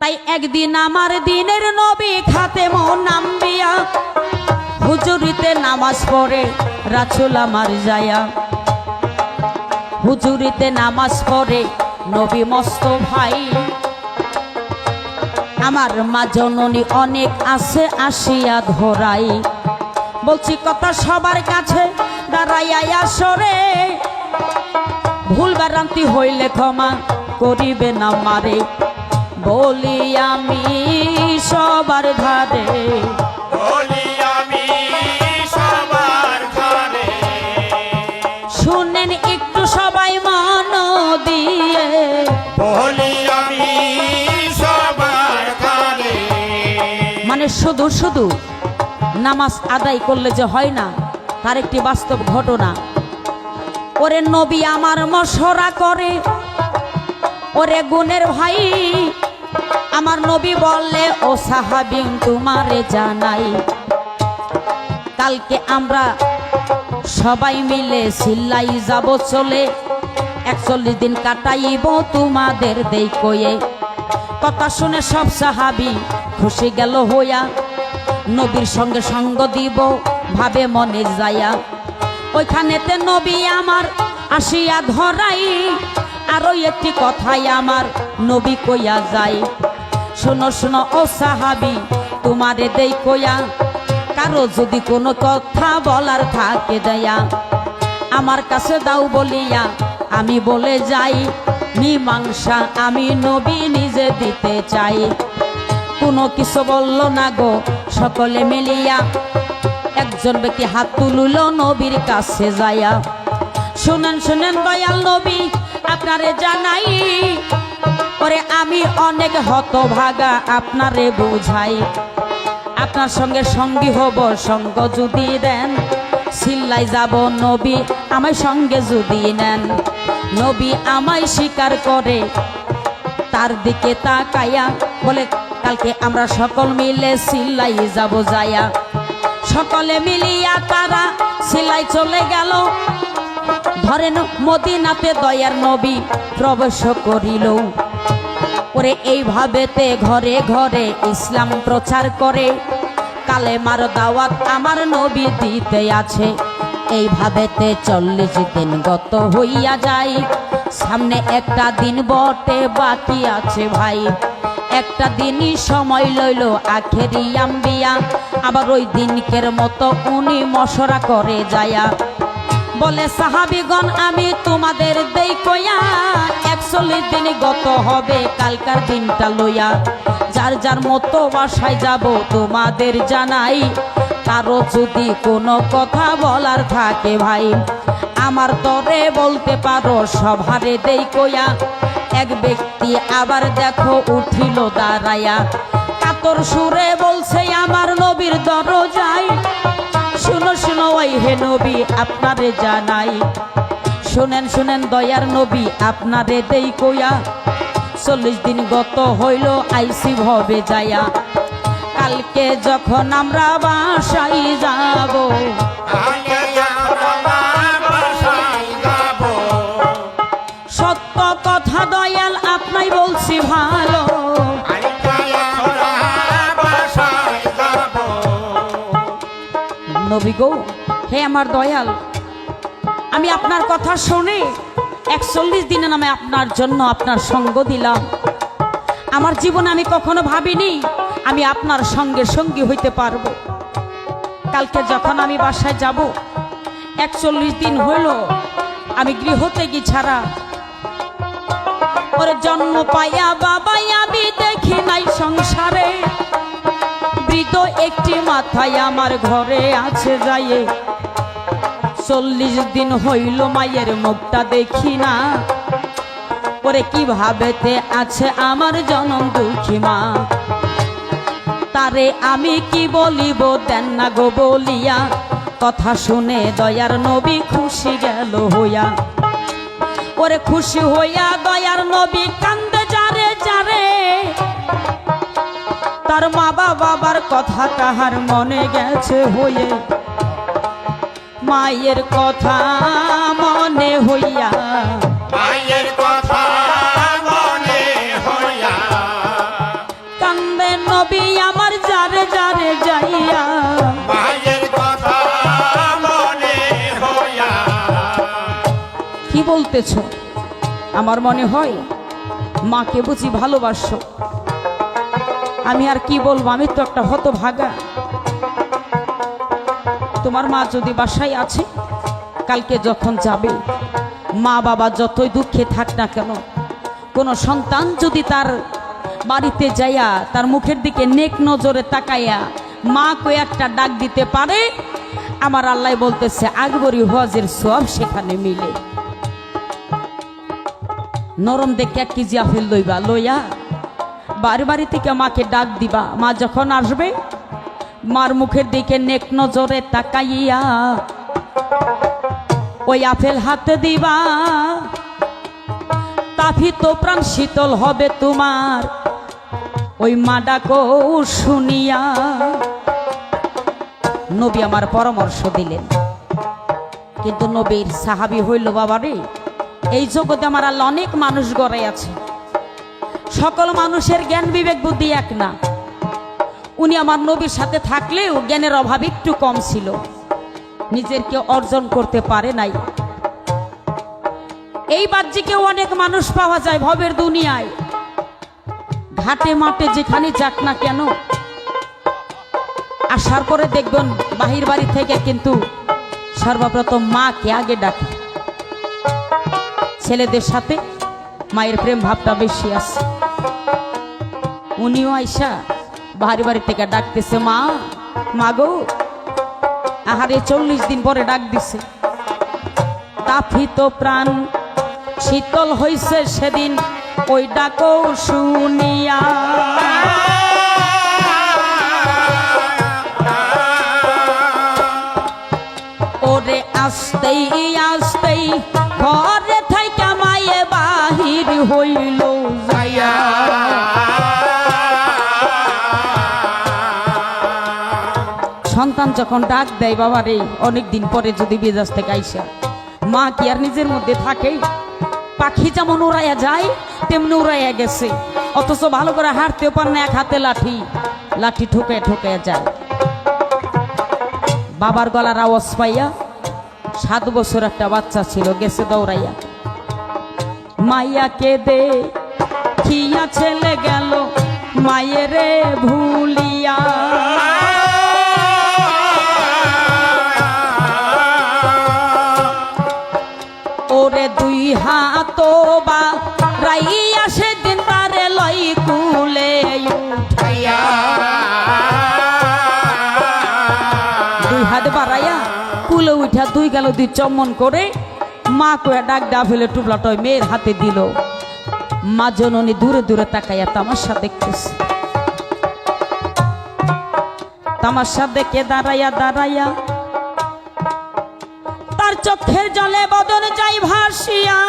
তাই একদিন আমার দিনের নবী খাতেমুন আম্বিয়া হুজুরিতে নামাজ পড়ে রাসূল আমার যায়া হুজুরিতে নামাজ পড়ে নবী মস্ত ভাই আমার মা জননী অনেক আছে আসিয়া ধরাই বলছি কথা সবার কাছে দাঁড়াইয়া আসরে ভুল ভ্রান্তি হইলে ক্ষমা করিবে না মারে বলি আমি সবার ধারে শুনেন একটু সবাই মন দিয়ে মানে শুধু শুধু নামাজ আদায় করলে যে হয় না তার একটি বাস্তব ঘটনা ওরে নবী আমার মশরা করে ওরে গুণের ভাই আমার নবী বললে ও সাহাবী তোমারে জানাই কালকে আমরা সবাই মিলে সিল্লাই যাব চলে 41 দিন কাটাইব তোমাদের দেই কয়ে কথা শুনে সব সাহাবী খুশি গেল হইয়া নবীর সঙ্গে সঙ্গ দিব ভাবে মনে যায়া ওইখানেতে নবী আমার আসিয়া ধরাই আরো একটি কথাই আমার নবী কইয়া যায় শোনো শোনো ও সাহাবী তোমারে দেই কইয়া কারো যদি কোনো কথা বলার থাকে দয়া আমার কাছে দাও বলিয়া আমি বলে যাই মীমাংসা আমি নবী নিজে দিতে চাই কোনো কিছু বলল না গো সকলে মিলিয়া একজন ব্যক্তি হাত তুলল নবীর কাছে যায়া শুনেন শুনেন দয়াল নবী আপনারে জানাই ওরে আমি অনেক হতভাগা আপনারে বুঝাই আপনার সঙ্গে সঙ্গী হব সঙ্গ যদি দেন সিল্লাই যাব নবী আমায় সঙ্গে যদি নেন নবী আমায় স্বীকার করে তার দিকে তাকায়া বলে কালকে আমরা সকল মিলে সিল্লাই যাব যায়া সকলে মিলিয়া তারা সিল্লাই চলে গেল ধরেন মদিনাতে দয়ার নবী প্রবেশ করিল ওরে এইভাবেতে ঘরে ঘরে ইসলাম প্রচার করে কালেমার দাওয়াত আমার নবী দিতে আছে এইভাবেতে 40 দিন গত হইয়া যায় সামনে একটা দিন বটে বাকি আছে ভাই একটা দিনই সময় লইল আখেরি আম্বিয়া আবার ওই দিনকের মতো উনি মশরা করে যায়া বলে সাহাবীগণ আমি তোমাদের দেই কইয়া 41 দিন গত হবে কালকার দিনটা লইয়া যার যার মতো বাসায় যাব তোমাদের জানাই কারো যদি কোনো কথা বলার থাকে ভাই আমার তরে বলতে পারো সভারে দেই কইয়া এক ব্যক্তি আবার দেখো উঠিল দাঁড়ায়া কাতর সুরে বলছে আমার নবীর দরজায় শুনো শুনো ওই হে নবী আপনারে জানাই শুনেন শুনেন দয়ার নবী আপনারে দেই কইয়া 40 দিন গত হইল আইসি ভবে যায়া কালকে যখন আমরা বাসায় যাব সত্য কথা দয়াল আপনাই বলছি ভালো নবী গো হে আমার দয়াল আমি আপনার কথা শুনে 41 দিনের নামে আপনার জন্য আপনার সঙ্গ দিলাম আমার জীবনে আমি কখনো ভাবিনি আমি আপনার সঙ্গে সঙ্গী হইতে পারবো কালকে যখন আমি বাসায় যাব 41 দিন হইল আমি গৃহতে গি ছাড়া ওর জন্ম পাইয়া বাবাই আমি দেখি নাই সংসারে বৃদ্ধ একটি মাথায় আমার ঘরে আছে যাইয়ে 40 দিন হইল মায়ের মুখটা দেখি না ওরে কিভাবেতে আছে আমার জনম দুঃখী মা তারে আমি কি বলিব দেন না গো বলিয়া কথা শুনে দয়ার নবী খুশি গেল হইয়া ওরে খুশি হইয়া দয়ার নবী কান্দে যারে যারে তার মা বাবার কথা তাহার মনে গেছে হয়ে মায়ের কথা মনে হইয়া মায়ের কথা মনে হইয়া নবী আমার যারে যারে যাইয়া মায়ের কথা মনে হইয়া। কি বলতেছ? আমার মনে হয় মাকে বুঝি ভালোবাসো। আমি আর কি বলবো, আমি তো একটা হতভাগা। তোমার মা যদি বাসায় আছে, কালকে যখন যাবে, মা বাবা যতই দুঃখে থাক না কেন, কোনো সন্তান যদি তার বাড়িতে যাইয়া তার মুখের দিকে নেক নজরে তাকাইয়া মা কয়ে একটা ডাক দিতে পারে, আমার আল্লাহ বলতেছে আকবরী হজের সওয়াব সেখানে মিলে। নরম দেখে 1 কেজি আপেল লইবা, লইয়া বাড়ি বাড়ি থেকে মাকে ডাক দিবা। মা যখন আসবে, মার মুখের দিকে নেক নজরে তাকাইয়া ওই আপেল হাতে দিবা। তাফিত প্রাণ শীতল হবে তোমার ওই মা ডাকো শুনিয়া। নবী আমার পরামর্শ দিলেন, কিন্তু নবীর সাহাবী হইল বাবারে, এই জগতে আমার আল্লাহ অনেক মানুষ গড়াই আছে, সকল মানুষের জ্ঞান বিবেক বুদ্ধি এক না। উনি আমার নবীর সাথে থাকলেও জ্ঞানের অভাব একটু কম ছিল, নিজেরকে অর্জন করতে পারে নাই। এই বাহ্যিকেও অনেক মানুষ পাওয়া যায় ভবের দুনিয়ায়, ঘাটে মাঠে যেখানে যাক না কেন, আসার পরে দেখবেন বাহির বাড়ি থেকে কিন্তু সর্বপ্রথম মাকে আগে ডাকে। ছেলেদের সাথে মায়ের প্রেম ভাবটা বেশি আছে। উনিও আইসা বাড়ি বাড়ি থেকে ডাকতেছে, মা মা গো। আহারে 40 দিন পরে ডাক দিছে। তাফিত প্রাণ শীতল হইছে সেদিন ওই ডাকো শুনিয়া। ওরে আস্তেই আস্তেই ঘরে থাইকা মায়ে বাহির হইল যাইয়া। সন্তান যখন ডাক দেয় বাবারে, অনেক দিন পরে যদি বিদেশ থেকে আইসা, মা কি আর নিজের মধ্যে থাকে? পাখি যেমন উড়াইয়া যায় তেমনি উড়াইয়া গেছে, অথচ ভালো করে হাঁটতেও পার না, এক হাতে লাঠি, লাঠি ঠুকে ঠুকে যায়। বাবার গলার আওয়াজ পাইয়া 7 বছর একটা বাচ্চা ছিল, গেছে দৌড়াইয়া। মাইয়াকে দে খিয়া ছেলে গেল মায়েরে ভুলিয়া। ওরে 2 হাত বা রাইয়া সেদিন তারে লই কুলে উঠাইয়া। 2 হাত বাড়াইয়া কুলে উঠা 2 গেল 2 চম্মন করে মা কয়ে ডাক দা ফেলে টুপলাটয় মেয়ের হাতে দিল। মা জননী দূরে দূরে তাকাইয়া তামাশা দেখতেছে। তামাশা দেখে দাঁড়াইয়া দাঁড়াইয়া তার চোখের জলে বদন যাই ভাসিয়া।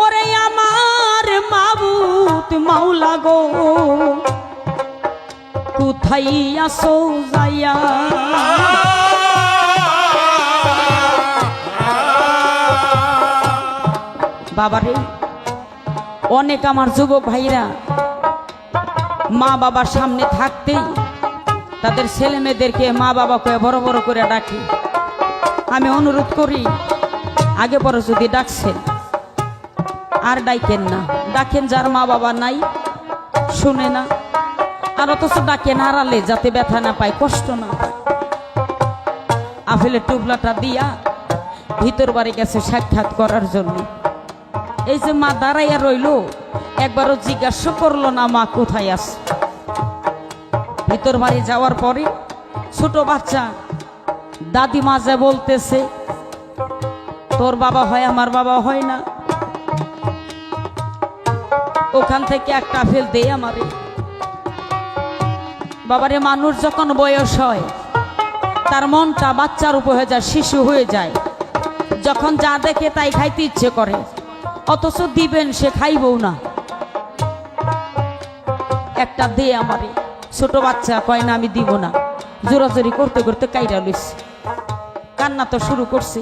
ওরে আমার মাবুত মাওলা গো, কোথায় আসো যাইয়া। বাবারে, অনেক আমার যুবক ভাইরা মা বাবার সামনে থাকতেই তাদের ছেলে মেয়েদেরকে মা বাবা কয়ে বড় বড় করে ডাকে। আমি অনুরোধ করি, আগে পরে যদি ডাকছেন আর ডাকেন না, ডাকেন যার মা বাবা নাই, শুনে না, আর অথচ ডাকেন আড়ালে, যাতে ব্যথা না পায়, কষ্ট না পায়। আপেলের টুবলাটা দিয়া ভিতর বাড়ি গেছে সাক্ষাৎ করার জন্য। এই যে মা দাঁড়াইয়া রইল, একবারও জিজ্ঞাসা করলো না মা কোথায় আছে। ভিতর বাড়ি যাওয়ার পরে ছোট বাচ্চা দাদি মাঝে বলতেছে, তোর বাবা হয় আমার বাবা হয় না, ওখান থেকে একটা আপেল দে আমারে। বাবারে, মানুষ যখন বয়স হয় তার মনটা বাচ্চার উপর হয়ে যায়, শিশু হয়ে যায়, যখন যা দেখে তাই খাইতে ইচ্ছে করে, অথচ দিবেন সে খাইবও না। একটা দে আমারে। ছোট বাচ্চা কয় না আমি দিব না, জোরাজোরি করতে করতে কাইরা লইছে, কান্না তো শুরু করছে।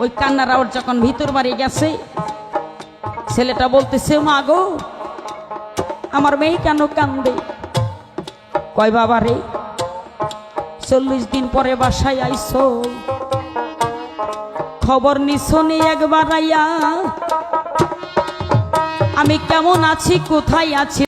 ওই কান্নার আওয়াজ যখন ভিতর বাড়ি গেছে, ছেলেটা বলতেছে, মা গো আমার মেয়ে কেন কান্দে? কয় বাবা রে 40 দিন পরে বাসায় আইসো, খবর নিছনি একবার আইয়া, আমি কেমন আছি কোথায় আছি